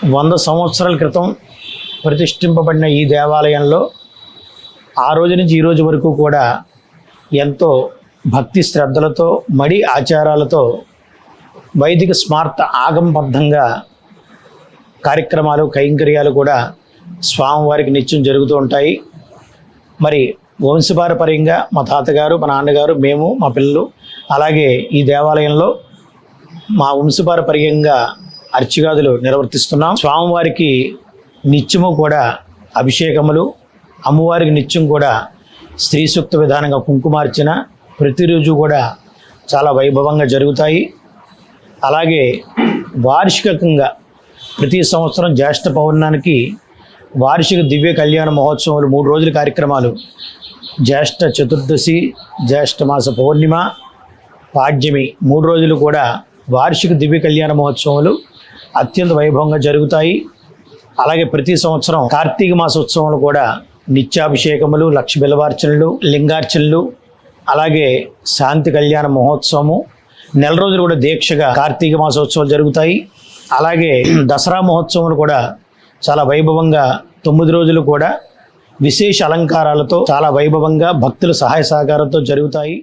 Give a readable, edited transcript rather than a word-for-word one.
100 సంవత్సరాల క్రితం ప్రతిష్ఠింపబడిన ఈ దేవాలయంలో ఆ రోజు నుంచి ఈ రోజు వరకు కూడా ఎంతో భక్తి శ్రద్ధలతో మడి ఆచారాలతో వైదిక స్మార్త ఆగమబద్ధంగా కార్యక్రమాలు కైంకర్యాలు కూడా స్వామివారికి నిత్యం జరుగుతూ ఉంటాయి. మరి వంశపారపర్యంగా మా తాతగారు, మా నాన్నగారు, మేము, మా పిల్లలు, అలాగే ఈ దేవాలయంలో మా వంశపారపర్యంగా అర్చగాదులు నిర్వర్తిస్తున్నాం. స్వామివారికి నిత్యము కూడా అభిషేకములు, అమ్మవారికి నిత్యం కూడా స్త్రీ సూక్త విధానంగా కుంకుమార్చన ప్రతిరోజు కూడా చాలా వైభవంగా జరుగుతాయి. అలాగే వార్షికంగా ప్రతి సంవత్సరం జ్యేష్ఠ పౌర్ణానికి వార్షిక దివ్య కళ్యాణ మహోత్సవాలు 3 రోజుల కార్యక్రమాలు, జ్యేష్ఠ చతుర్దశి, జ్యేష్ఠ మాస పౌర్ణిమ, పాడ్యమి 3 రోజులు కూడా వార్షిక దివ్య కళ్యాణ మహోత్సవాలు అత్యంత వైభవంగా జరుగుతాయి. అలాగే ప్రతి సంవత్సరం కార్తీక మాస ఉత్సవాలు కూడా నిత్యాభిషేకములు, లక్ష బిల్వార్చనలు, లింగార్చనలు, అలాగే శాంతి కళ్యాణ మహోత్సవము, నెల రోజులు కూడా దీక్షగా కార్తీక మాసోత్సవాలు జరుగుతాయి. అలాగే దసరా మహోత్సవాలు కూడా చాలా వైభవంగా 9 రోజులు కూడా విశేష అలంకారాలతో చాలా వైభవంగా భక్తుల సహాయ సహకారంతో జరుగుతాయి.